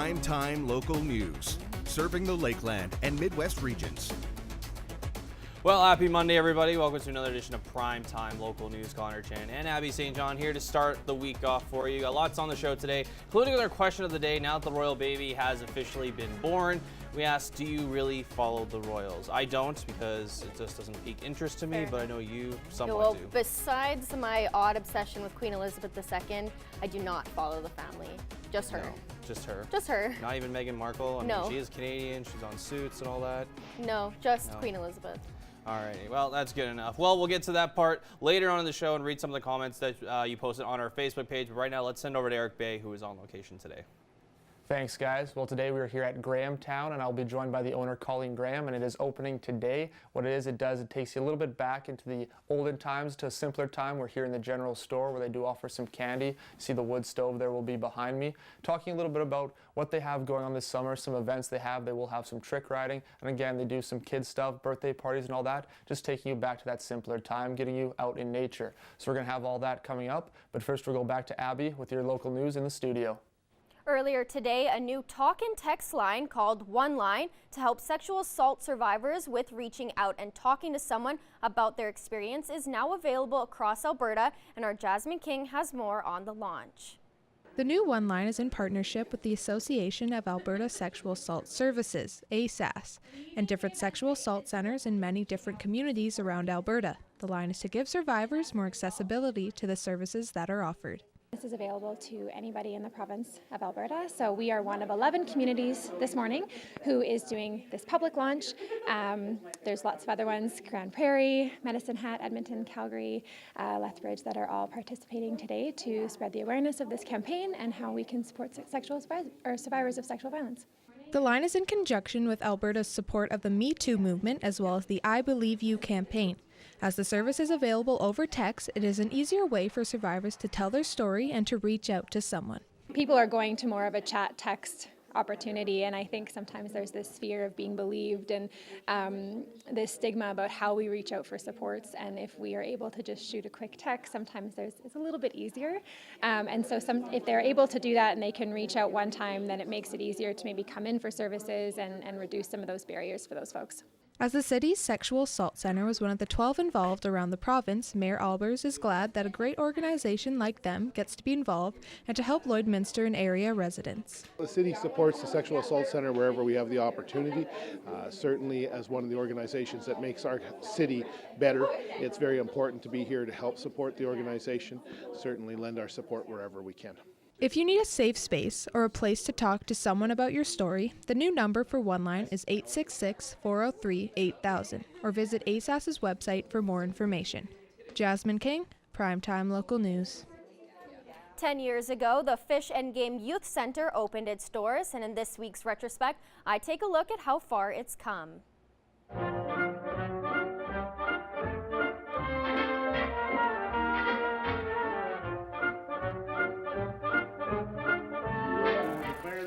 Prime Time Local News, serving the Lakeland and Midwest regions. Well, happy Monday, everybody. Welcome to another edition of Prime Time Local News. Connor Chan and Abby St. John here to start the week off for you. Got lots on the show today, including our question of the day. Now that the royal baby has officially been born, we asked, do you really follow the royals? I don't, because it just doesn't pique interest to me, but I know you somewhat do. Besides my odd obsession with Queen Elizabeth II, I do not follow the family. Just her. No, just her. Just her. Not even Meghan Markle? I No. mean, she is Canadian. She's on Suits and all that. No, just Queen Elizabeth. Alrighty, well, that's good enough. Well, we'll get to that part later on in the show and read some of the comments that you posted on our Facebook page. But right now, let's send over to Eric Bay, who is on location today. Thanks, guys. Well, today we are here at Grahamtown, and I'll be joined by the owner, Colleen Graham, and it is opening today. What it is, it takes you a little bit back into the olden times to a simpler time. We're here in the general store where they do offer some candy. See the wood stove there will be behind me. Talking a little bit about what they have going on this summer, some events they have. They will have some trick riding, and again, they do some kids stuff, birthday parties and all that, just taking you back to that simpler time, getting you out in nature. So we're going to have all that coming up, but first we'll go back to Abby with your local news in the studio. Earlier today, a new talk and text line called One Line to help sexual assault survivors with reaching out and talking to someone about their experience is now available across Alberta, and our Jasmine King has more on the launch. The new One Line is in partnership with the Association of Alberta Sexual Assault Services, ASAS, and different sexual assault centers in many different communities around Alberta. The line is to give survivors more accessibility to the services that are offered. This is available to anybody in the province of Alberta. So we are one of 11 communities this morning who is doing this public launch. There's lots of other ones, Grand Prairie, Medicine Hat, Edmonton, Calgary, Lethbridge, that are all participating today to spread the awareness of this campaign and how we can support survivors of sexual violence. The line is in conjunction with Alberta's support of the Me Too movement as well as the I Believe You campaign. As the service is available over text, it is an easier way for survivors to tell their story and to reach out to someone. People are going to more of a chat text opportunity, and I think sometimes there's this fear of being believed and this stigma about how we reach out for supports, and if we are able to just shoot a quick text, sometimes it's a little bit easier, and so if they're able to do that and they can reach out one time, then it makes it easier to maybe come in for services and reduce some of those barriers for those folks. As the city's sexual assault center was one of the 12 involved around the province, Mayor Albers is glad that a great organization like them gets to be involved and to help Lloydminster and area residents. The city supports the sexual assault center wherever we have the opportunity. Certainly as one of the organizations that makes our city better, it's very important to be here to help support the organization. Certainly lend our support wherever we can. If you need a safe space or a place to talk to someone about your story, the new number for One Line is 866-403-8000 or visit ASAS's website for more information. Jasmine King, Primetime Local News. 10 years ago, the Fish and Game Youth Center opened its doors, and in this week's retrospect, I take a look at how far it's come.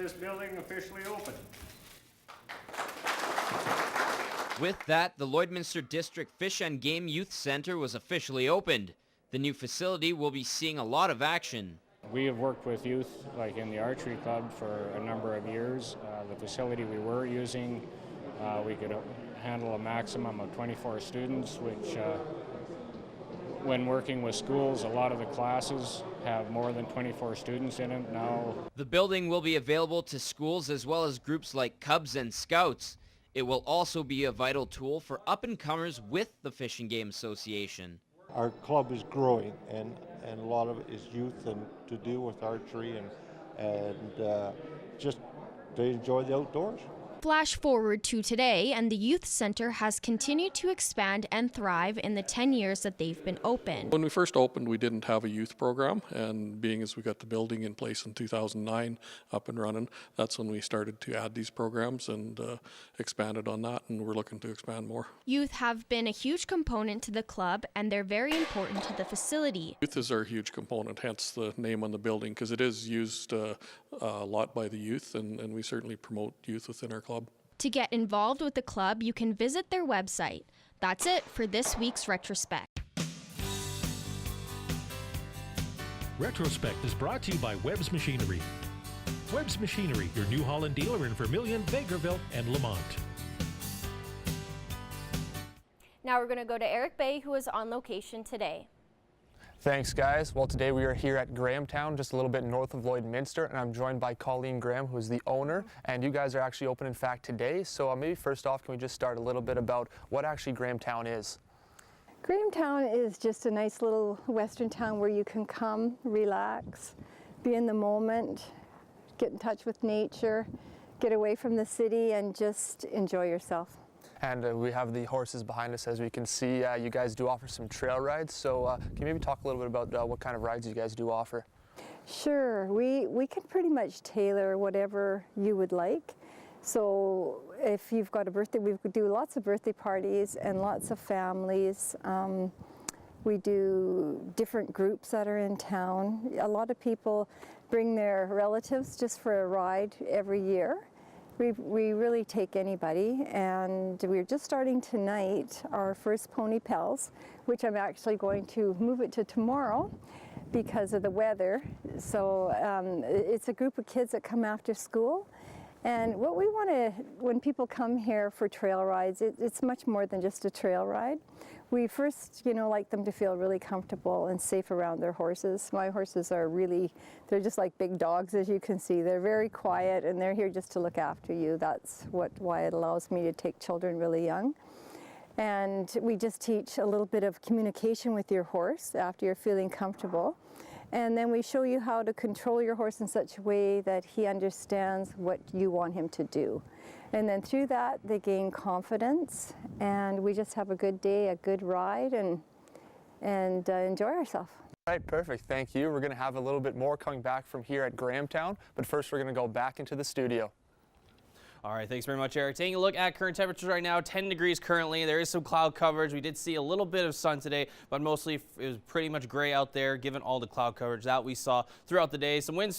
This building officially open. With that, the Lloydminster District Fish and Game Youth Center was officially opened. The new facility will be seeing a lot of action. We have worked with youth, like in the archery club, for a number of years. The facility we were using, we could handle a maximum of 24 students, which when working with schools, a lot of the classes have more than 24 students in it now. The building will be available to schools as well as groups like Cubs and Scouts. It will also be a vital tool for up-and-comers with the Fish and Game Association. Our club is growing, and a lot of it is youth and to do with archery and just they enjoy the outdoors. Flash forward to today, and the youth center has continued to expand and thrive in the 10 years that they've been open. When we first opened, we didn't have a youth program, and being as we got the building in place in 2009 up and running, that's when we started to add these programs and expanded on that, and we're looking to expand more. Youth have been a huge component to the club, and they're very important to the facility. Youth is our huge component, hence the name on the building, because it is used a lot by the youth, and we certainly promote youth within our club. To get involved with the club, you can visit their website. That's it for this week's Retrospect. Retrospect is brought to you by Webb's Machinery. Webb's Machinery, your New Holland dealer in Vermilion, Bakerville, and Lamont. Now we're going to go to Eric Bay, who is on location today. Thanks, guys. Well, today we are here at Grahamtown, just a little bit north of Lloydminster, and I'm joined by Colleen Graham, who is the owner. And you guys are actually open, in fact, today. So maybe first off, can we just start a little bit about what actually Grahamtown is? Grahamtown is just a nice little western town where you can come, relax, be in the moment, get in touch with nature, get away from the city, and just enjoy yourself. And we have the horses behind us, as we can see. You guys do offer some trail rides, so can you maybe talk a little bit about what kind of rides you guys do offer? Sure, we can pretty much tailor whatever you would like. So if you've got a birthday, we do lots of birthday parties and lots of families. We do different groups that are in town. A lot of people bring their relatives just for a ride every year. We really take anybody, and we're just starting tonight our first Pony Pals, which I'm actually going to move it to tomorrow because of the weather. So it's a group of kids that come after school. And what we want to, when people come here for trail rides, it's much more than just a trail ride. We first, like them to feel really comfortable and safe around their horses. My horses are they're just like big dogs, as you can see. They're very quiet, and they're here just to look after you. That's why it allows me to take children really young. And we just teach a little bit of communication with your horse after you're feeling comfortable. And then we show you how to control your horse in such a way that he understands what you want him to do. And then through that, they gain confidence, and we just have a good day, a good ride, and enjoy ourselves. All right, perfect. Thank you. We're going to have a little bit more coming back from here at Grahamtown, but first we're going to go back into the studio. All right, thanks very much, Eric. Taking a look at current temperatures right now, 10 degrees currently. There is some cloud coverage. We did see a little bit of sun today, but mostly it was pretty much gray out there, given all the cloud coverage that we saw throughout the day. Some wind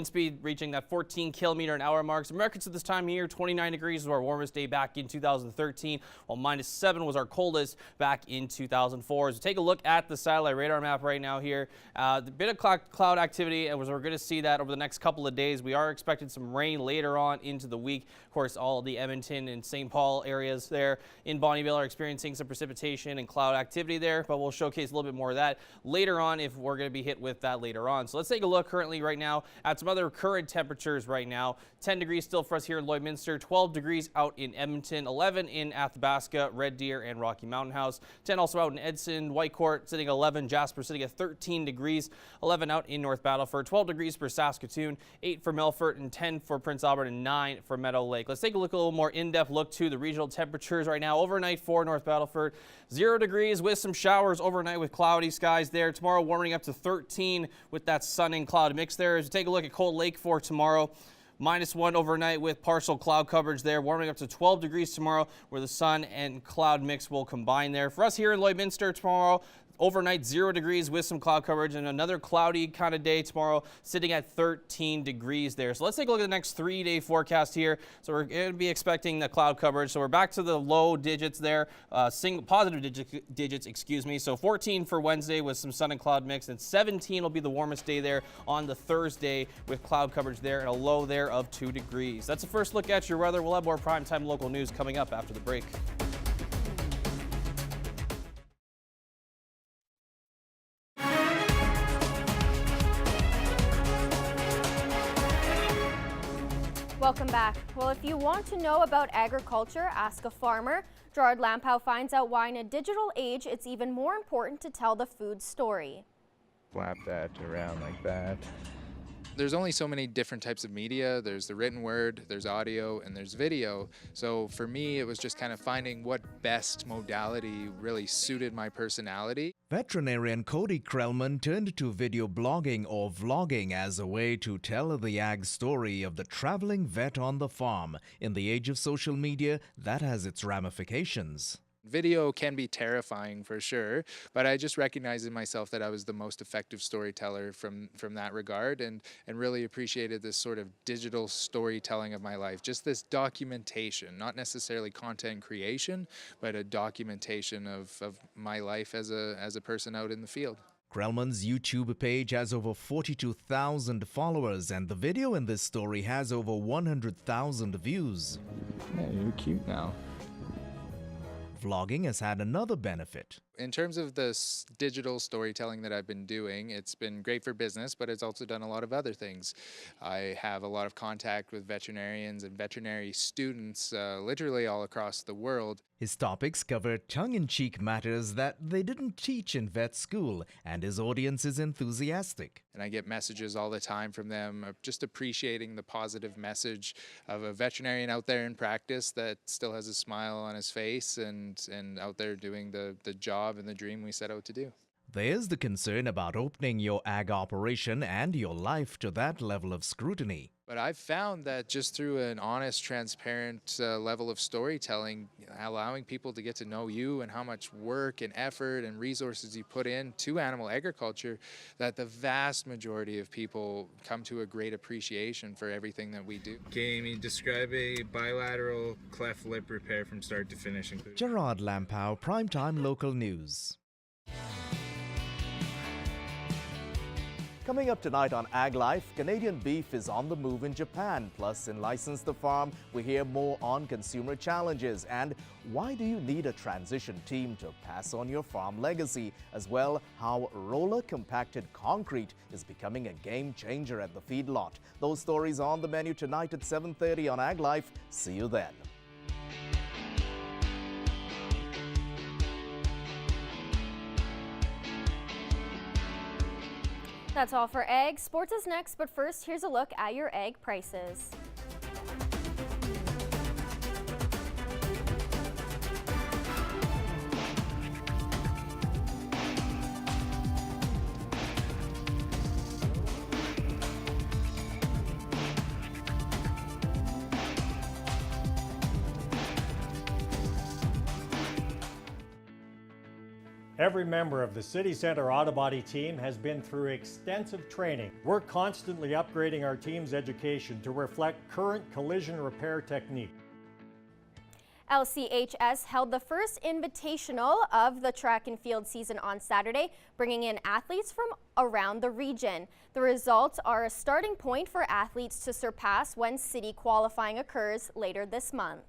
speed reaching that 14 kilometer an hour mark. Some records at this time of year, 29 degrees was our warmest day back in 2013, while -7 was our coldest back in 2004. As we take a look at the satellite radar map right now here, the bit of cloud activity, and we're going to see that over the next couple of days. We are expecting some rain later on into the week. Of course, all the Edmonton and St. Paul areas there in Bonnyville are experiencing some precipitation and cloud activity there, but we'll showcase a little bit more of that later on if we're going to be hit with that later on. So let's take a look currently right now at some other current temperatures right now. 10 degrees still for us here in Lloydminster, 12 degrees out in Edmonton, 11 in Athabasca, Red Deer, and Rocky Mountain House, 10 also out in Edson, Whitecourt sitting at 11, Jasper sitting at 13 degrees, 11 out in North Battleford, 12 degrees for Saskatoon, 8 for Melfort, and 10 for Prince Albert, and 9 for Meadow Lake. Let's take a little more in-depth look to the regional temperatures right now. Overnight for North Battleford, 0 degrees with some showers overnight with cloudy skies there. Tomorrow warming up to 13 with that sun and cloud mix there. As we take a look at Cold Lake for tomorrow, -1 overnight with partial cloud coverage there, warming up to 12 degrees tomorrow where the sun and cloud mix will combine there. For us here in Lloydminster tomorrow, overnight 0 degrees with some cloud coverage, and another cloudy kind of day tomorrow, sitting at 13 degrees there. So let's take a look at the next 3-day forecast here. So we're going to be expecting the cloud coverage. So we're back to the low digits there, positive digits, excuse me. So 14 for Wednesday with some sun and cloud mix, and 17 will be the warmest day there on the Thursday with cloud coverage there and a low there of 2 degrees. That's a first look at your weather. We'll have more primetime local news coming up after the break. Welcome back. Well, if you want to know about agriculture, ask a farmer. Gerard Lampow finds out why in a digital age it's even more important to tell the food story. Flap that around like that. There's only so many different types of media. There's the written word, there's audio, and there's video. So for me, it was just kind of finding what best modality really suited my personality. Veterinarian Cody Krellman turned to video blogging or vlogging as a way to tell the ag story of the traveling vet on the farm. In the age of social media, that has its ramifications. Video can be terrifying for sure, but I just recognized in myself that I was the most effective storyteller from that regard, and really appreciated this sort of digital storytelling of my life. Just this documentation, not necessarily content creation, but a documentation of my life as a person out in the field. Krellman's YouTube page has over 42,000 followers, and the video in this story has over 100,000 views. Yeah, you're cute now. Vlogging has had another benefit. In terms of the digital storytelling that I've been doing, it's been great for business, but it's also done a lot of other things. I have a lot of contact with veterinarians and veterinary students literally all across the world. His topics cover tongue-in-cheek matters that they didn't teach in vet school, and his audience is enthusiastic. And I get messages all the time from them of just appreciating the positive message of a veterinarian out there in practice that still has a smile on his face and out there doing the job and the dream we set out to do. There's the concern about opening your ag operation and your life to that level of scrutiny. But I've found that just through an honest, transparent level of storytelling, allowing people to get to know you and how much work and effort and resources you put into animal agriculture, that the vast majority of people come to a great appreciation for everything that we do. Okay, Amy, describe a bilateral cleft lip repair from start to finish. Gerard Lampow, Primetime Local News. Coming up tonight on Ag Life, Canadian beef is on the move in Japan. Plus, in License the Farm, we hear more on consumer challenges and why do you need a transition team to pass on your farm legacy, as well how roller compacted concrete is becoming a game changer at the feedlot. Those stories on the menu tonight at 7:30 on Ag Life. See you then. That's all for Ag. Sports is next, but first, here's a look at your ag prices. Every member of the City Centre Auto Body team has been through extensive training. We're constantly upgrading our team's education to reflect current collision repair technique. LCHS held the first invitational of the track and field season on Saturday, bringing in athletes from around the region. The results are a starting point for athletes to surpass when city qualifying occurs later this month.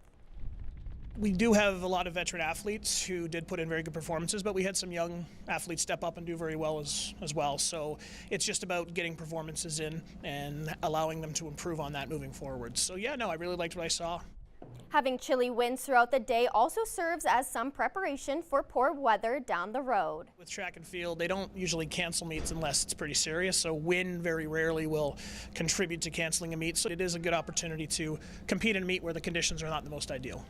We do have a lot of veteran athletes who did put in very good performances, but we had some young athletes step up and do very well as well. So it's just about getting performances in and allowing them to improve on that moving forward. So yeah, no, I really liked what I saw. Having chilly winds throughout the day also serves as some preparation for poor weather down the road. With track and field, they don't usually cancel meets unless it's pretty serious, so wind very rarely will contribute to canceling a meet. So it is a good opportunity to compete in a meet where the conditions are not the most ideal.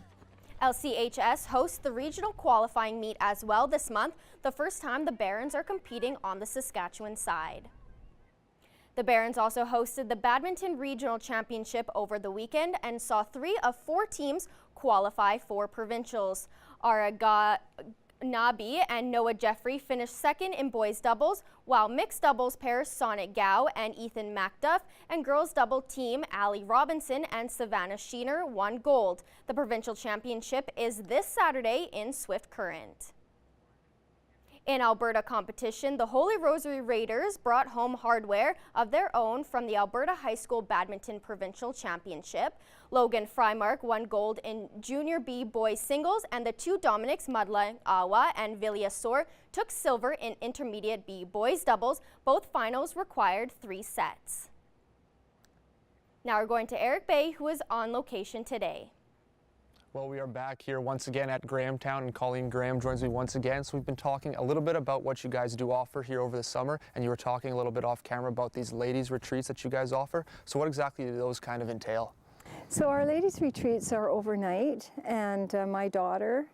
LCHS hosts the regional qualifying meet as well this month, the first time the Barons are competing on the Saskatchewan side. The Barons also hosted the Badminton Regional Championship over the weekend and saw 3 of 4 teams qualify for provincials. Ara Nabi and Noah Jeffrey finished second in boys doubles, while mixed doubles pairs Sonic Gao and Ethan MacDuff and girls double team Ali Robinson and Savannah Sheener won gold. The provincial championship is this Saturday in Swift Current. In Alberta competition, the Holy Rosary Raiders brought home hardware of their own from the Alberta High School Badminton Provincial Championship. Logan Freimark won gold in Junior B boys singles, and the 2 Dominics Mudla Awa and Villiasor took silver in Intermediate B boys doubles. Both finals required 3 sets. Now we're going to Eric Bay, who is on location today. Well, we are back here once again at Grahamtown, and Colleen Graham joins me once again. So we've been talking a little bit about what you guys do offer here over the summer, and you were talking a little bit off camera about these ladies retreats that you guys offer. So what exactly do those kind of entail? So our ladies retreats are overnight, and my daughter,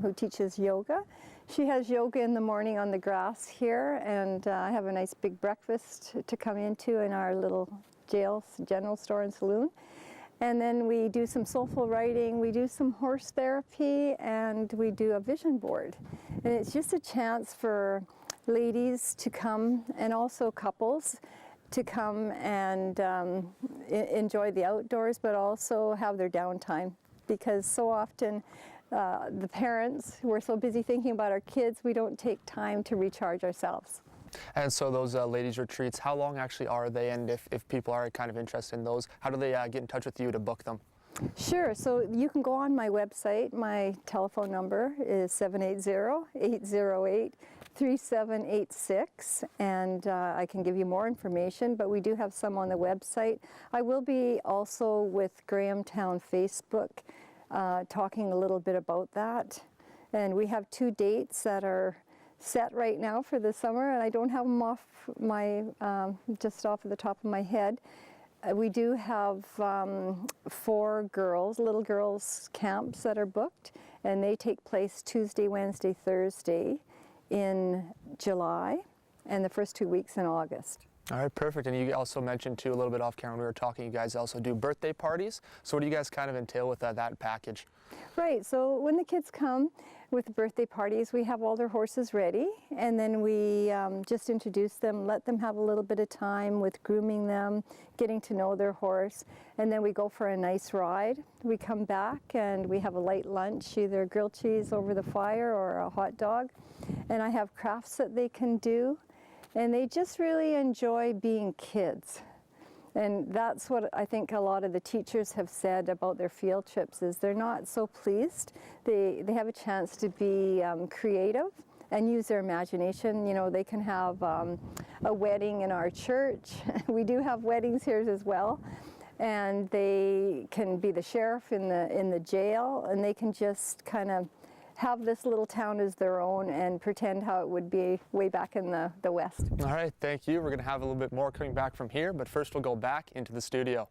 who teaches yoga, she has yoga in the morning on the grass here, and I have a nice big breakfast to come into in our little general store and saloon. And then we do some soulful writing, we do some horse therapy, and we do a vision board. And it's just a chance for ladies to come, and also couples, to come and enjoy the outdoors, but also have their downtime. Because so often the parents, we're so busy thinking about our kids, we don't take time to recharge ourselves. And so those ladies retreats, how long actually are they? And if people are kind of interested in those, how do they get in touch with you to book them? Sure. So you can go on my website. My telephone number is 780-808-3786, and I can give you more information, but we do have some on the website. I will be also with Grahamtown Facebook talking a little bit about that. And we have 2 dates that are set right now for the summer, and I don't have them off my, just off of the top of my head. We do have 4 little girls camps that are booked, and they take place Tuesday, Wednesday, Thursday in July, and the first 2 weeks in August. All right, perfect. And you also mentioned too, a little bit off camera when we were talking, you guys also do birthday parties. So what do you guys kind of entail with that package? Right, so when the kids come with birthday parties, we have all their horses ready, and then we just introduce them, let them have a little bit of time with grooming them, getting to know their horse, and then we go for a nice ride. We come back and we have a light lunch, either grilled cheese over the fire or a hot dog, and I have crafts that they can do, and they just really enjoy being kids. And that's what I think a lot of the teachers have said about their field trips, is they're not so pleased. They have a chance to be creative and use their imagination. You know, they can have a wedding in our church. We do have weddings here as well. And they can be the sheriff in the jail, and they can just kind of have this little town as their own and pretend how it would be way back in the West. All right, thank you. We're going to have a little bit more coming back from here, but first we'll go back into the studio.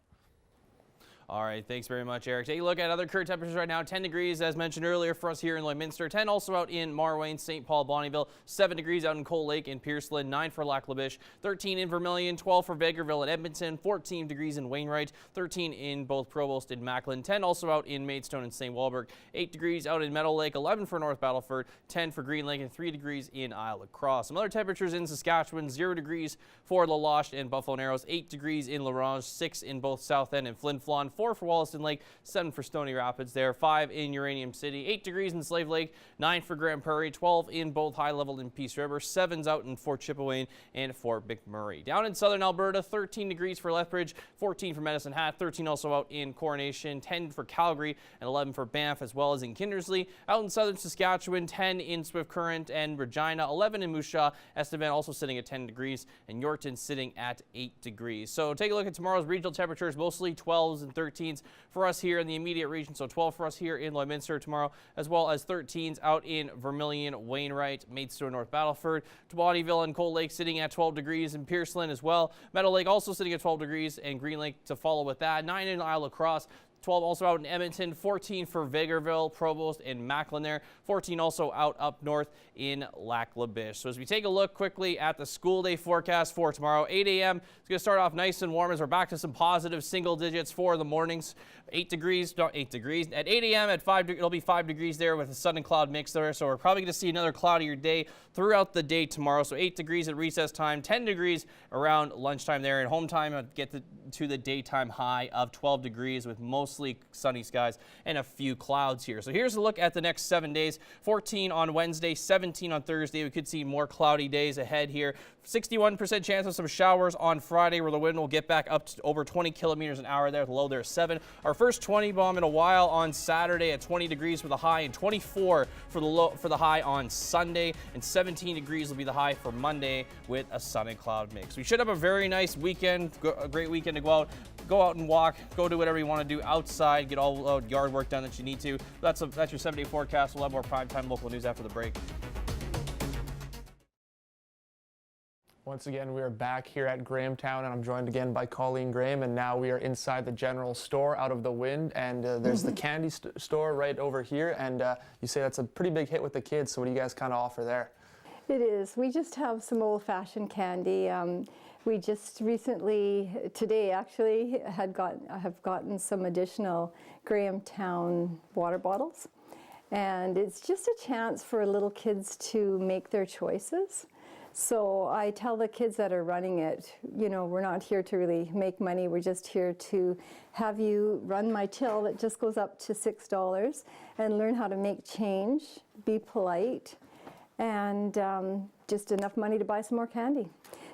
All right, thanks very much, Eric. Take a look at other current temperatures right now. 10 degrees, as mentioned earlier, for us here in Lloydminster. 10 also out in Marwayne, St. Paul, Bonnyville. 7 degrees out in Cold Lake and Pierceland. 9 for Lac La Biche. 13 in Vermilion. 12 for Vegreville and Edmonton. 14 degrees in Wainwright. 13 in both Provost and Macklin. 10 also out in Maidstone and St. Walburg. 8 degrees out in Meadow Lake. 11 for North Battleford. 10 for Green Lake and 3 degrees in Isle La Crosse. Some other temperatures in Saskatchewan. 0 degrees for La Loche and Buffalo Narrows. 8 degrees in La Ronge. 6 in both South End and Flin Flon. 4 for Wollaston Lake. 7 for Stony Rapids there, 5 in Uranium City, 8 degrees in Slave Lake, 9 for Grand Prairie, 12 in both High Level and Peace River, 7's out in Fort Chipewyan and Fort McMurray. Down in southern Alberta, 13 degrees for Lethbridge, 14 for Medicine Hat, 13 also out in Coronation, 10 for Calgary, and 11 for Banff, as well as in Kindersley. Out in southern Saskatchewan, 10 in Swift Current and Regina, 11 in Moose Jaw, Estevan also sitting at 10 degrees, and Yorkton sitting at 8 degrees. So take a look at tomorrow's regional temperatures, mostly 12s and 13s for us here in the immediate region. So 12 for us here in Lloydminster tomorrow, as well as 13s out in Vermilion, Wainwright, Maidstone, North Battleford, Bonnyville and Cold Lake sitting at 12 degrees, and Pierceland as well. Meadow Lake also sitting at 12 degrees, and Green Lake to follow with that. 9 in Isle La Crosse. 12 also out in Edmonton, 14 for Vegreville, Provost, and Macklin there. 14 also out up north in Lac La Biche. So as we take a look quickly at the school day forecast for tomorrow, 8 a.m. It's going to start off nice and warm as we're back to some positive single digits for the mornings. 8 degrees. At 8 a.m. at 5, it'll be 5 degrees there with a sun and cloud mix there. So we're probably going to see another cloudier day throughout the day tomorrow. So 8 degrees at recess time, 10 degrees around lunchtime there. And home time, I'll get to the daytime high of 12 degrees with mostly sunny skies and a few clouds here. So here's a look at the next 7 days. 14 on Wednesday, 17 on Thursday. We could see more cloudy days ahead here. 61% chance of some showers on Friday, where the wind will get back up to over 20 kilometers an hour there. The low there is 7. Our first 20 bomb in a while on Saturday at 20 degrees for the high, and 24 for the low for the high on Sunday, and 17 degrees will be the high for Monday with a sun and cloud mix. We should have a very nice weekend, a great weekend to go out and walk, go do whatever you want to do outside, get all yard work done that you need to. That's your 7-day forecast. We'll have more primetime local news after the break. Once again, we are back here at Grahamtown, and I'm joined again by Colleen Graham, and now we are inside the general store out of the wind, and there's the candy store right over here, and you say that's a pretty big hit with the kids, so what do you guys kind of offer there? It is. We just have some old-fashioned candy. We just recently, today actually, have gotten some additional Grahamtown water bottles, and it's just a chance for little kids to make their choices. So I tell the kids that are running it, you know, we're not here to really make money. We're just here to have you run my till that just goes up to $6 and learn how to make change, be polite, and just enough money to buy some more candy.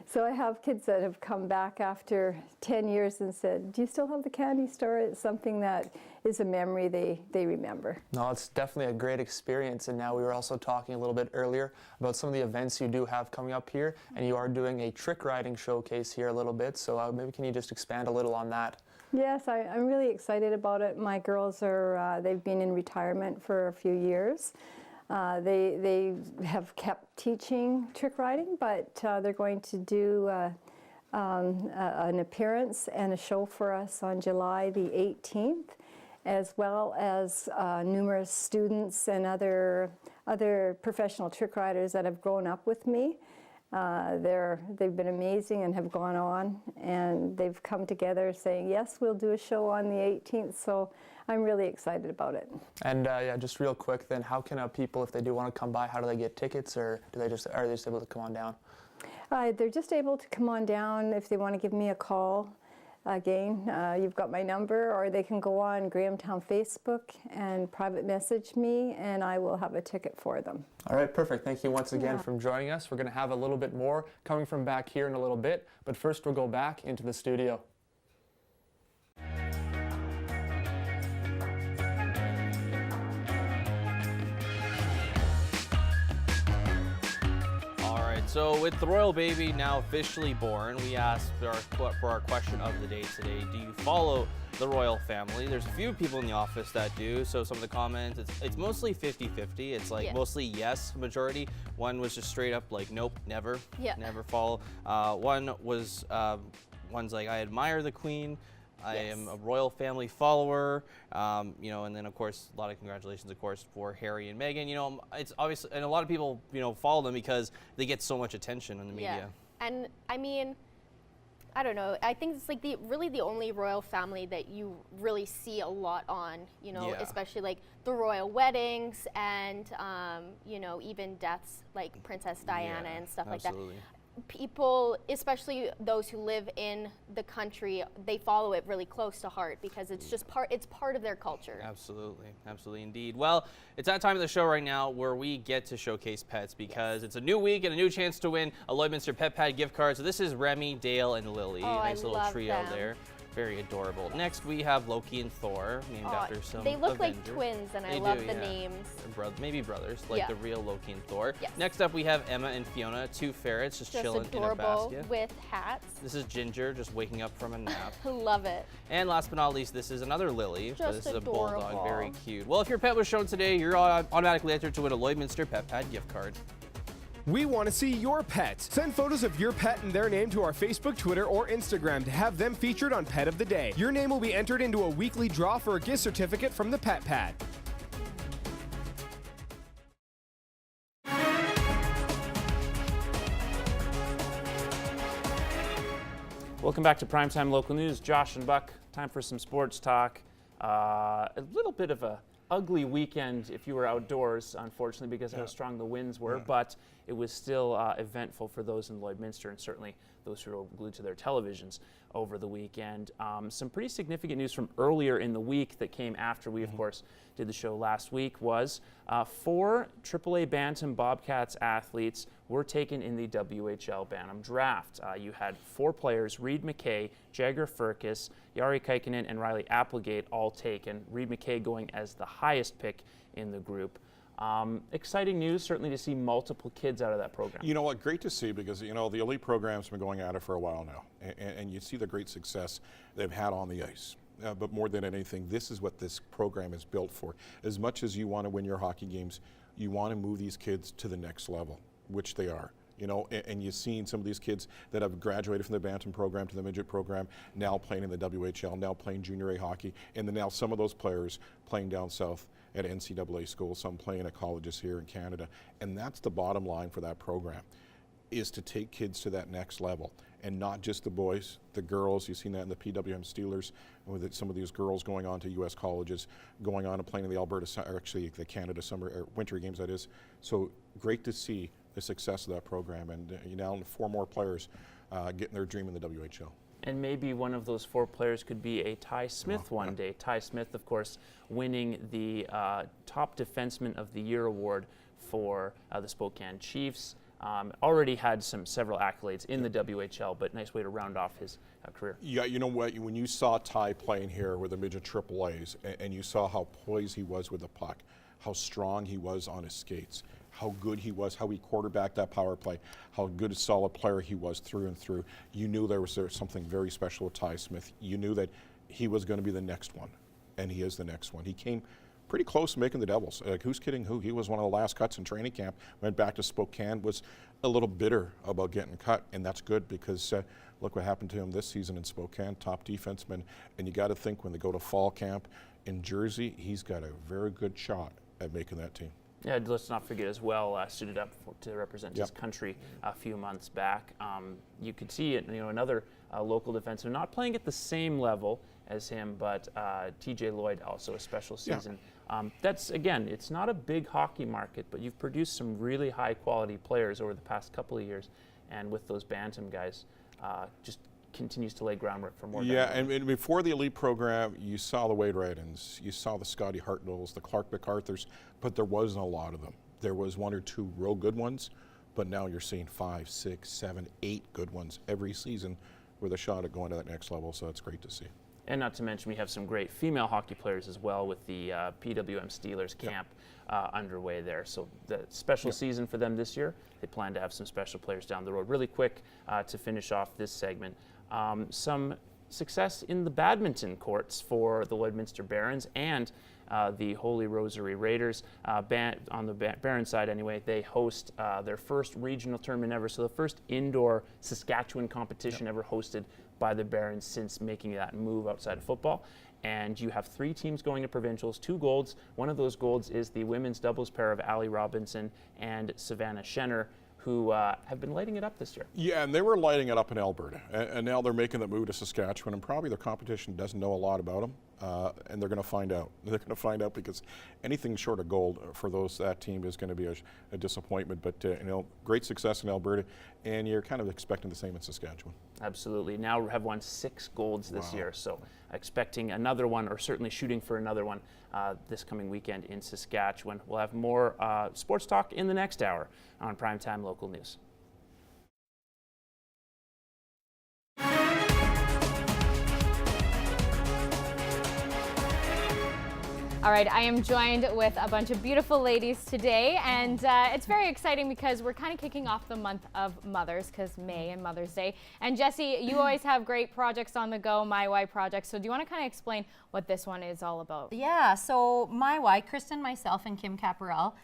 So I have kids that have come back after 10 years and said, do you still have the candy store? It's something that is a memory they remember. No, it's definitely a great experience. And now we were also talking a little bit earlier about some of the events you do have coming up here, and you are doing a trick riding showcase here a little bit. So maybe can you just expand a little on that? Yes, I'm really excited about it. My girls are, they've been in retirement for a few years. They have kept teaching trick riding, but they're going to do an appearance and a show for us on July the 18th, as well as numerous students and other professional trick riders that have grown up with me. They've been amazing and have gone on, and they've come together saying, yes, we'll do a show on the 18th, so I'm really excited about it. And yeah, just real quick then, how can people, if they do want to come by, how do they get tickets, or are they just able to come on down? They're just able to come on down if they want to give me a call. Again, you've got my number, or they can go on Grahamtown Facebook and private message me, and I will have a ticket for them. All right, perfect. Thank you once again for joining us. We're going to have a little bit more coming from back here in a little bit, but first we'll go back into the studio. So with the royal baby now officially born, we asked for our question of the day today, do you follow the royal family? There's a few people in the office that do, so some of the comments, it's mostly 50-50. It's like mostly yes, majority. One was just straight up like, nope, never, never follow. One's like, I admire the queen. I am a royal family follower, you know, and then of course a lot of congratulations, of course, for Harry and Meghan. You know, it's obviously, and a lot of people, you know, follow them because they get so much attention in the media. And I mean, I don't know. I think it's like really the only royal family that you really see a lot on. You know, especially like the royal weddings and you know, even deaths like Princess Diana and stuff like that. People, especially those who live in the country, they follow it really close to heart because it's just part of their culture. Absolutely indeed. Well, it's that time of the show right now where we get to showcase pets because it's a new week and a new chance to win a Lloydminster Pet Pad gift card. So this is Remy, Dale, and Lily. Nice little trio there. Very adorable. Next, we have Loki and Thor, named after some They look Avengers. like twins, and I love the names. Maybe brothers, like the real Loki and Thor. Next up, we have Emma and Fiona, two ferrets just chilling in a basket. With hats. This is Ginger, just waking up from a nap. Love it. And last but not least, this is another Lily. Just this is adorable. a bulldog, very cute. Well, if your pet was shown today, you're automatically entered to win a Lloydminster Pet Pad gift card. We want to see your pets. Send photos of your pet and their name to our Facebook, Twitter, or Instagram to have them featured on Pet of the Day. Your name will be entered into a weekly draw for a gift certificate from the Pet Pad. Welcome back to Primetime Local News. Josh and Buck, time for some sports talk. A little bit of a ugly weekend if you were outdoors, unfortunately, because of how strong the winds were, but it was still eventful for those in Lloydminster and certainly those who were glued to their televisions over the weekend. Some pretty significant news from earlier in the week that came after we, of course, did the show last week was 4 AAA Bantam Bobcats athletes were taken in the WHL Bantam draft. You had 4 players, Reed McKay, Jagger Furcus, Yari Kaikkonen, and Riley Applegate all taken. Reed McKay going as the highest pick in the group. Exciting news, certainly, to see multiple kids out of that program. You know what, great to see because, you know, the elite program's been going at it for a while now, and you see the great success they've had on the ice. But more than anything, this is what this program is built for. As much as you want to win your hockey games, you want to move these kids to the next level, which they are. You know, and you've seen some of these kids that have graduated from the Bantam program to the midget program, now playing in the WHL, now playing junior A hockey, and then now some of those players playing down south at NCAA schools, some playing at colleges here in Canada. And that's the bottom line for that program, is to take kids to that next level. And not just the boys, the girls. You've seen that in the PWM Steelers, with some of these girls going on to U.S. colleges, going on and playing in the Alberta, or actually the Canada summer or winter games, that is. So great to see the success of that program, and you now 4 more players getting their dream in the WHL. And maybe one of those 4 players could be a Ty Smith one day. Ty Smith, of course, winning the Top Defenseman of the Year award for the Spokane Chiefs. Already had several accolades in the WHL, but nice way to round off his career. Yeah, you know what? When you saw Ty playing here with the midget AAAs, and you saw how poised he was with the puck, how strong he was on his skates, how good he was, how he quarterbacked that power play, how good a solid player he was through and through, you knew there was something very special with Ty Smith. You knew that he was going to be the next one, and he is the next one. He came pretty close to making the Devils. Like, who's kidding who? He was one of the last cuts in training camp, went back to Spokane, was a little bitter about getting cut, and that's good because look what happened to him this season in Spokane, top defenseman, and you got to think when they go to fall camp in Jersey, he's got a very good shot at making that team. Yeah, let's not forget as well, suited up to represent his country a few months back. You could see it, another local defenseman, not playing at the same level as him, but TJ Lloyd, also a special season. That's, again, it's not a big hockey market, but you've produced some really high quality players over the past couple of years, and with those Bantam guys, just continues to lay groundwork for more. Yeah, and before the elite program, you saw the Wade Reddens, you saw the Scotty Hartnells, the Clark MacArthurs, but there wasn't a lot of them. There was one or two real good ones, but now you're seeing 5, 6, 7, 8 good ones every season with a shot at going to that next level, so it's great to see. And not to mention, we have some great female hockey players as well with the PWM Steelers camp underway there. So the special season for them this year, they plan to have some special players down the road. Really quick to finish off this segment, some success in the badminton courts for the Lloydminster Barons and the Holy Rosary Raiders. On the Baron side anyway, they host their first regional tournament ever, so the first indoor Saskatchewan competition ever hosted by the Barons since making that move outside of football. And you have 3 teams going to provincials, 2 golds. One of those golds is the women's doubles pair of Allie Robinson and Savannah Schenner, who have been lighting it up this year. Yeah, and they were lighting it up in Alberta, and now they're making the move to Saskatchewan, and probably their competition doesn't know a lot about them, and they're going to find out. They're going to find out because anything short of gold for that team is going to be a disappointment. But great success in Alberta, and you're kind of expecting the same in Saskatchewan. Absolutely. Now have won 6 golds this year, so expecting another one, or certainly shooting for another one this coming weekend in Saskatchewan. We'll have more sports talk in the next hour on Primetime Local News. All right, I am joined with a bunch of beautiful ladies today, and it's very exciting because we're kind of kicking off the month of mothers, because May and Mother's Day. And Jessie, you always have great projects on the go, My Why projects. So do you want to kind of explain what this one is all about? Yeah, so My Why, Kristen, myself, and Kim Caparel,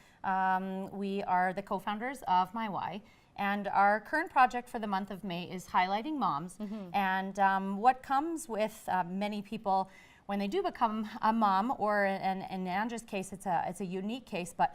we are the co-founders of My Why. And our current project for the month of May is highlighting moms. And what comes with many people when they do become a mom, or in Andrew's case, it's a unique case, but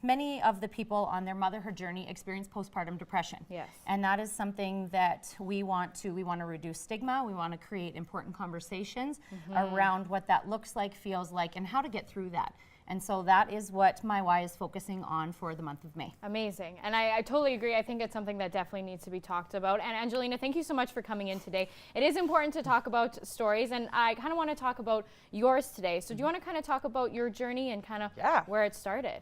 many of the people on their motherhood journey experience postpartum depression. Yes. And that is something that we want to reduce stigma. We want to create important conversations around what that looks like, feels like, and how to get through that. And so that is what My Why is focusing on for the month of May. Amazing. And I totally agree. I think it's something that definitely needs to be talked about. And Angelina, thank you so much for coming in today. It is important to talk about stories, and I kind of want to talk about yours today. So do you want to kind of talk about your journey and kind of where it started?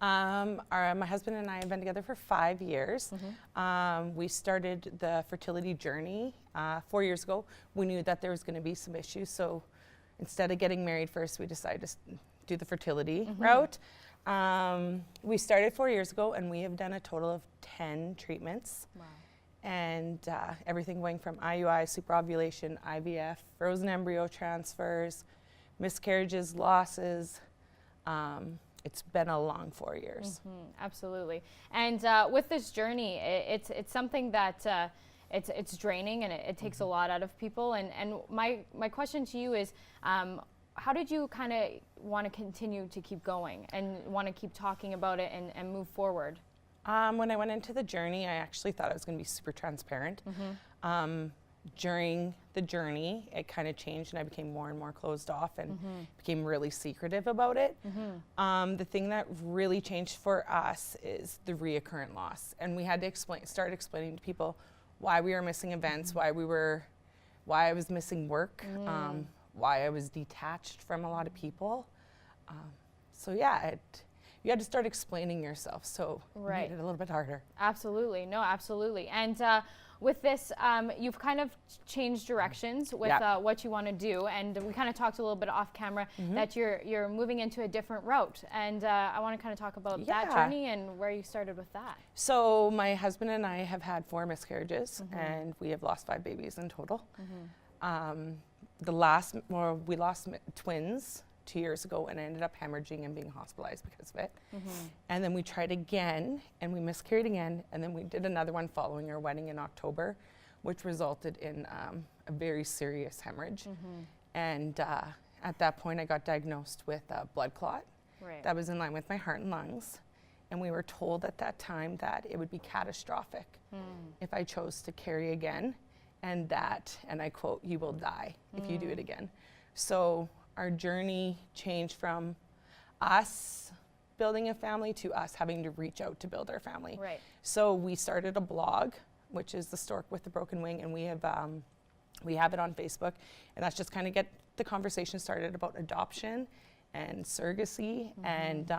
My husband and I have been together for 5 years. We started the fertility journey 4 years ago. We knew that there was going to be some issues, so instead of getting married first, we decided to do the fertility route. We started 4 years ago, and we have done a total of 10 treatments. Wow. And everything going from IUI, superovulation, IVF, frozen embryo transfers, miscarriages, losses. It's been a long 4 years. Absolutely. And with this journey, it's something that it's draining, and it takes a lot out of people. And my question to you is, how did you kind of want to continue to keep going and want to keep talking about it and move forward? When I went into the journey, I actually thought I was going to be super transparent. During the journey, it kind of changed, and I became more and more closed off and became really secretive about it. The thing that really changed for us is the reoccurrent loss, and we had to start explaining to people why we were missing events, why I was missing work, why I was detached from a lot of people. So yeah, it you had to start explaining yourself, so Right. you made it a little bit harder. Absolutely. No, absolutely. And with this, you've kind of changed directions with Yeah. what you want to do. And we kind of talked a little bit off camera that you're moving into a different route. And I want to kind of talk about that Yeah. journey and where you started with that. So my husband and I have had 4 miscarriages, and we have lost 5 babies in total. We lost twins 2 years ago, and I ended up hemorrhaging and being hospitalized because of it. And then we tried again, and we miscarried again, and then we did another one following our wedding in October, which resulted in a very serious hemorrhage. And at that point, I got diagnosed with a blood clot Right. that was in line with my heart and lungs. And we were told at that time that it would be catastrophic if I chose to carry again, and that, and I quote, "you will die if you do it again." So our journey changed from us building a family to us having to reach out to build our family. Right. So we started a blog, which is The Stork with the Broken Wing, and we have it on Facebook, and that's just kind of get the conversation started about adoption and surrogacy. And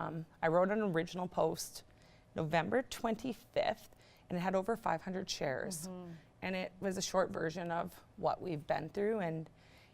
I wrote an original post November 25th, and it had over 500 shares. And it was a short version of what we've been through, and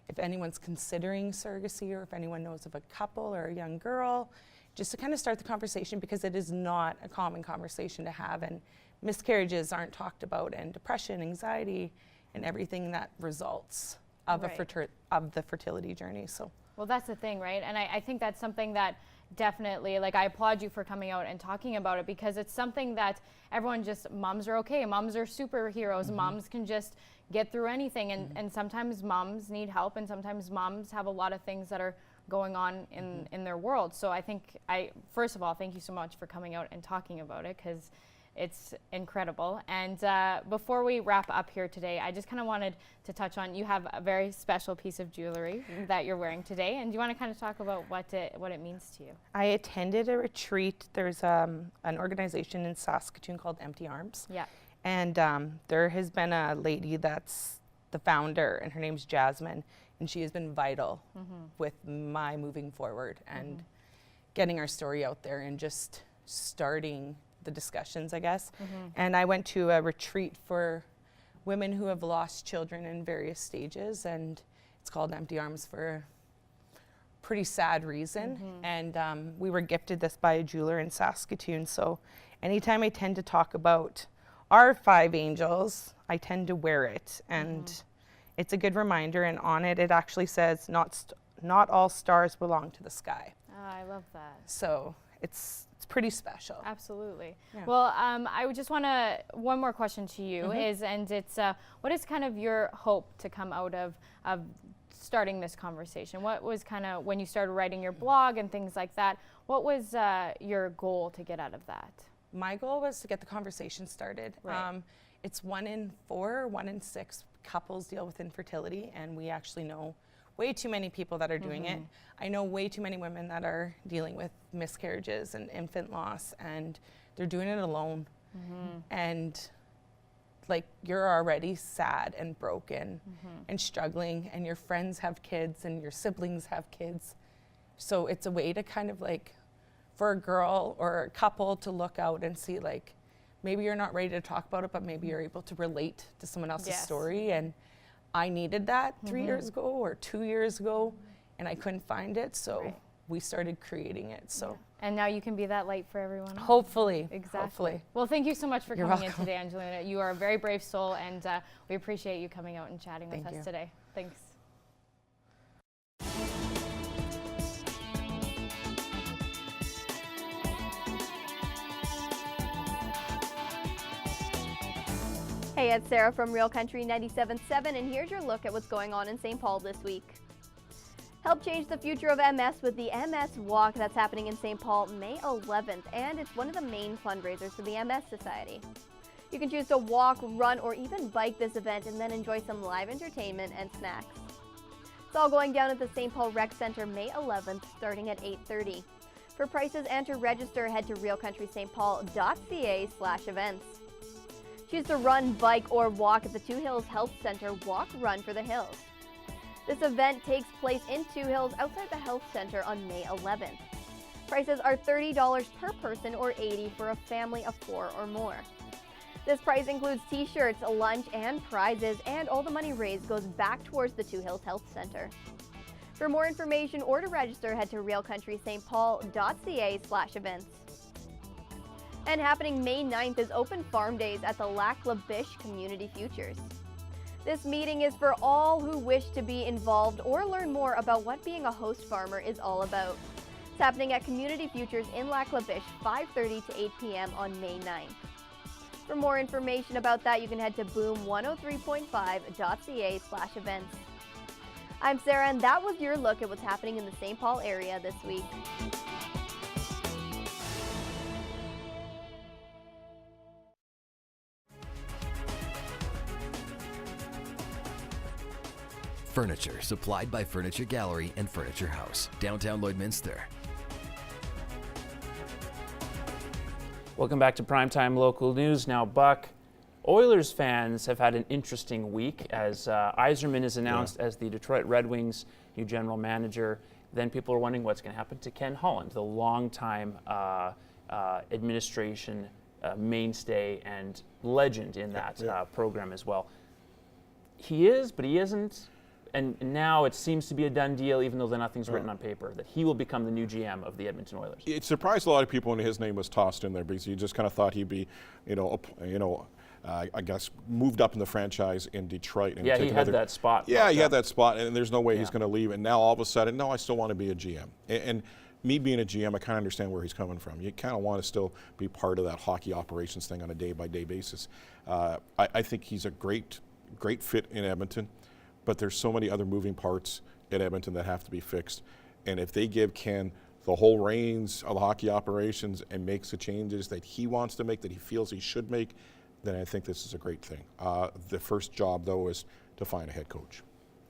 if anyone's considering surrogacy, or if anyone knows of a couple or a young girl, just to kind of start the conversation, because it is not a common conversation to have, and miscarriages aren't talked about, and depression, anxiety, and everything that results of Right. of the fertility journey. So. Well, that's the thing, right? And I think that's something that definitely, like, I applaud you for coming out and talking about it, because it's something that everyone just, moms are okay, moms are superheroes, moms can just get through anything, and sometimes moms need help, and sometimes moms have a lot of things that are going on in their world. So I think, first of all, thank you so much for coming out and talking about it, because it's incredible. And before we wrap up here today, I just kind of wanted to touch on, you have a very special piece of jewelry that you're wearing today, and do you want to kind of talk about what it means to you? I attended a retreat. There's an organization in Saskatoon called Empty Arms. Yeah. And there has been a lady that's the founder, and her name's Jasmine, and she has been vital with my moving forward and getting our story out there and just starting the discussions, I guess. And I went to a retreat for women who have lost children in various stages, and it's called Empty Arms for a pretty sad reason. And we were gifted this by a jeweler in Saskatoon. So anytime I tend to talk about our 5 angels, I tend to wear it, and it's a good reminder. And on it, it actually says, not all stars belong to the sky. Oh, I love that. So it's pretty special. Absolutely. Yeah. Well, I would just want to, one more question to you is, and it's, what is kind of your hope to come out of starting this conversation? What was kind of, when you started writing your blog and things like that, what was your goal to get out of that? My goal was to get the conversation started. Right. It's 1 in 4, 1 in 6 couples deal with infertility, and we actually know way too many people that are doing it. I know way too many women that are dealing with miscarriages and infant loss, and they're doing it alone. And like, you're already sad and broken and struggling, and your friends have kids and your siblings have kids. So it's a way to kind of like, for a girl or a couple to look out and see, like, maybe you're not ready to talk about it, but maybe you're able to relate to someone else's story. And I needed that 3 years ago or 2 years ago, and I couldn't find it, so we started creating it. So. And now you can be that light for everyone else. Hopefully. Exactly. Hopefully. Well, thank you so much for You're coming in welcome. today, Angelina. You are a very brave soul, and we appreciate you coming out and chatting with Thank us you. today. Thanks. Hey, it's Sarah from Real Country 97.7, and here's your look at what's going on in St. Paul this week. Help change the future of MS with the MS Walk that's happening in St. Paul May 11th, and it's one of the main fundraisers for the MS Society. You can choose to walk, run, or even bike this event and then enjoy some live entertainment and snacks. It's all going down at the St. Paul Rec Center May 11th, starting at 8:30. For prices and to register, head to realcountrystpaul.ca/events. Choose to run, bike, or walk at the Two Hills Health Center Walk Run for the Hills. This event takes place in Two Hills outside the Health Center on May 11th. Prices are $30 per person or $80 for a family of 4 or more. This price includes t-shirts, lunch, and prizes, and all the money raised goes back towards the Two Hills Health Center. For more information or to register, head to realcountrystpaul.ca/events. And happening May 9th is Open Farm Days at the Lac La Biche Community Futures. This meeting is for all who wish to be involved or learn more about what being a host farmer is all about. It's happening at Community Futures in Lac La Biche, 5:30 to 8 p.m. on May 9th. For more information about that, you can head to boom103.5.ca/events. I'm Sarah, and that was your look at what's happening in the St. Paul area this week. Furniture supplied by Furniture Gallery and Furniture House, downtown Lloydminster. Welcome back to Primetime Local News. Now, Buck, Oilers fans have had an interesting week as Yzerman is announced as the Detroit Red Wings' new general manager. Then people are wondering what's going to happen to Ken Holland, the longtime administration mainstay and legend in that program as well. He is, but he isn't. And now it seems to be a done deal, even though nothing's written on paper, that he will become the new GM of the Edmonton Oilers. It surprised a lot of people when his name was tossed in there because you just kind of thought he'd be, I guess, moved up in the franchise in Detroit. And he had that spot. Yeah, he had that spot, and there's no way he's going to leave. And now all of a sudden, no, I still want to be a GM. And me being a GM, I kind of understand where he's coming from. You kind of want to still be part of that hockey operations thing on a day-by-day basis. I think he's a great fit in Edmonton. But there's so many other moving parts at Edmonton that have to be fixed. And if they give Ken the whole reins of the hockey operations and makes the changes that he wants to make, that he feels he should make, then I think this is a great thing. The first job, though, is to find a head coach.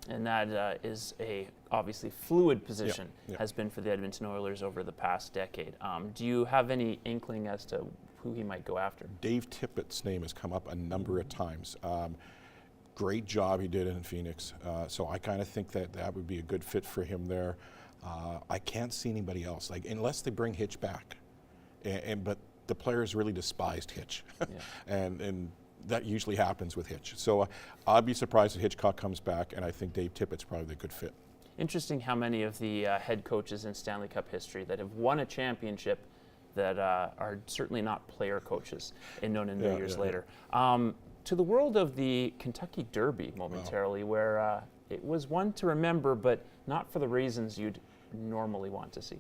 And that is a obviously fluid position, has been for the Edmonton Oilers over the past decade. Do you have any inkling as to who he might go after? Dave Tippett's name has come up a number of times. Great job he did in Phoenix. So I kind of think that would be a good fit for him there. I can't see anybody else, unless they bring Hitch back. But the players really despised Hitch. and that usually happens with Hitch. So I'd be surprised if Hitchcock comes back, and I think Dave Tippett's probably a good fit. Interesting how many of the head coaches in Stanley Cup history that have won a championship that are certainly not player coaches and known in their years later. To the world of the Kentucky Derby momentarily, where it was one to remember, but not for the reasons you'd normally want to see.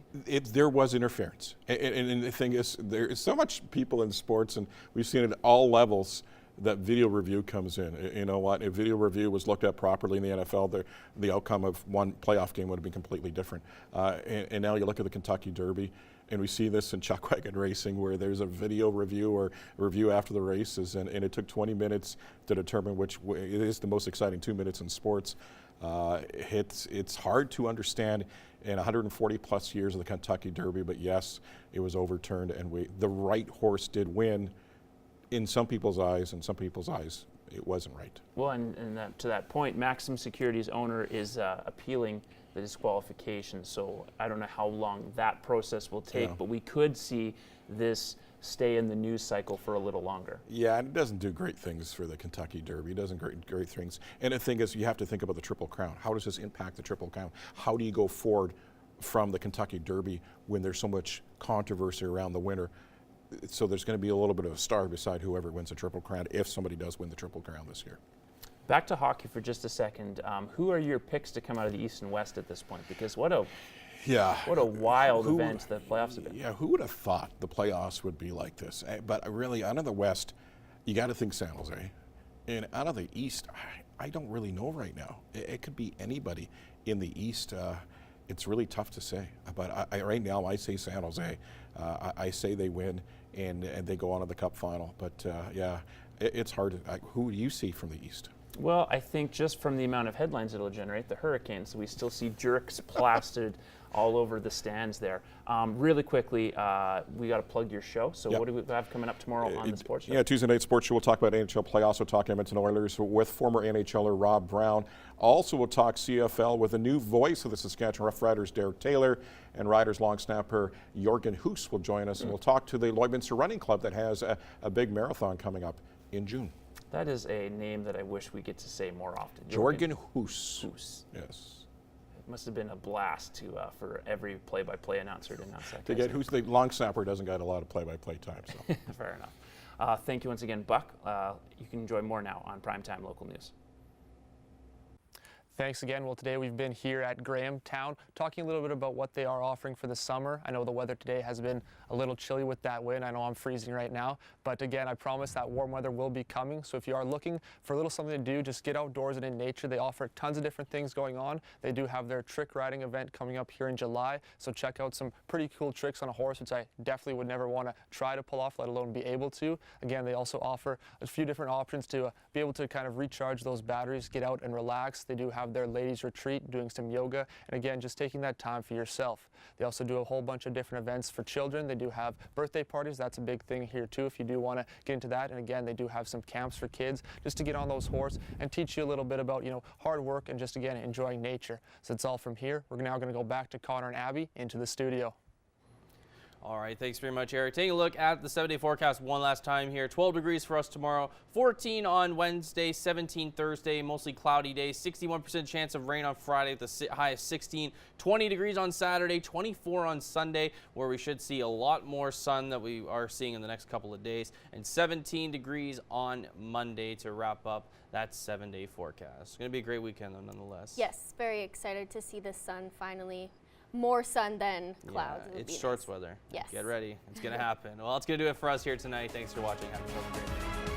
There was interference. And the thing is, there is so much people in sports, and we've seen it at all levels, that video review comes in. You know what? If video review was looked at properly in the NFL, the outcome of one playoff game would have been completely different. And now you look at the Kentucky Derby, and we see this in chuck-wagon racing where there's a video review or review after the races, and it took 20 minutes to determine which way. It is the most exciting 2 minutes in sports. It's hard to understand in 140 plus years of the Kentucky Derby, but yes, it was overturned, and the right horse did win. In some people's eyes, and some people's eyes, it wasn't right. Well, and to that point, Maxim Securities owner is appealing the disqualification, so I don't know how long that process will take, but we could see this stay in the news cycle for a little longer. Yeah, and it doesn't do great things for the Kentucky Derby. It doesn't great things. And the thing is, you have to think about the Triple Crown. How does this impact the Triple Crown? How do you go forward from the Kentucky Derby when there's so much controversy around the winner? So there's going to be a little bit of a star beside whoever wins the Triple Crown, if somebody does win the Triple Crown this year. Back to hockey for just a second. Who are your picks to come out of the East and West at this point? Because what a wild event the playoffs have been. Yeah, who would have thought the playoffs would be like this? But really, out of the West, you got to think San Jose. And out of the East, I don't really know right now. It could be anybody in the East. It's really tough to say. But right now, I say San Jose. I say they win, and they go on to the Cup final. But it's hard. Who do you see from the East? Well, I think just from the amount of headlines it'll generate, the Hurricanes. So we still see jerks plastered all over the stands there. Really quickly, we got to plug your show. So Yep. what do we have coming up tomorrow on the sports show? Yeah, Tuesday Night Sports Show. We'll talk about NHL playoffs. We'll talk Edmonton Oilers with former NHLer Rob Brown. Also, we'll talk CFL with a new voice of the Saskatchewan Roughriders, Derek Taylor, and Riders long snapper Jorgen Hus will join us, and we'll talk to the Lloydminster Running Club that has a big marathon coming up in June. That is a name that I wish we get to say more often. Jorgen Hus. Yes. It must have been a blast to for every play-by-play announcer to announce that. To get Hus, the long snapper doesn't get a lot of play-by-play time. So. Fair enough. Thank you once again, Buck. You can enjoy more now on Primetime Local News. Thanks again. Well, today we've been here at Grahamtown talking a little bit about what they are offering for the summer. I know the weather today has been a little chilly with that wind. I know I'm freezing right now, but again, I promise that warm weather will be coming. So if you are looking for a little something to do, just get outdoors and in nature. They offer tons of different things going on. They do have their trick riding event coming up here in July. So check out some pretty cool tricks on a horse, which I definitely would never want to try to pull off, let alone be able to. Again, they also offer a few different options to be able to kind of recharge those batteries, get out and relax. They do have their ladies retreat, doing some yoga, and again, just taking that time for yourself. They also do a whole bunch of different events for children. They do have birthday parties. That's a big thing here too if you do want to get into that. And again, they do have some camps for kids just to get on those horses and teach you a little bit about, hard work and just again enjoying nature. So that's all from here. We're now going to go back to Connor and Abby into the studio. All right, thanks very much, Eric. Taking a look at the 7-day forecast one last time here. 12 degrees for us tomorrow, 14 on Wednesday, 17 Thursday, mostly cloudy day, 61% chance of rain on Friday at the high of 16, 20 degrees on Saturday, 24 on Sunday, where we should see a lot more sun that we are seeing in the next couple of days, and 17 degrees on Monday to wrap up that 7-day forecast. It's going to be a great weekend, though, nonetheless. Yes, very excited to see the sun finally. More sun than clouds. Yeah, it's shorts weather. Yes. Get ready. It's going to happen. Well, it's going to do it for us here tonight. Thanks for watching. Have a great day.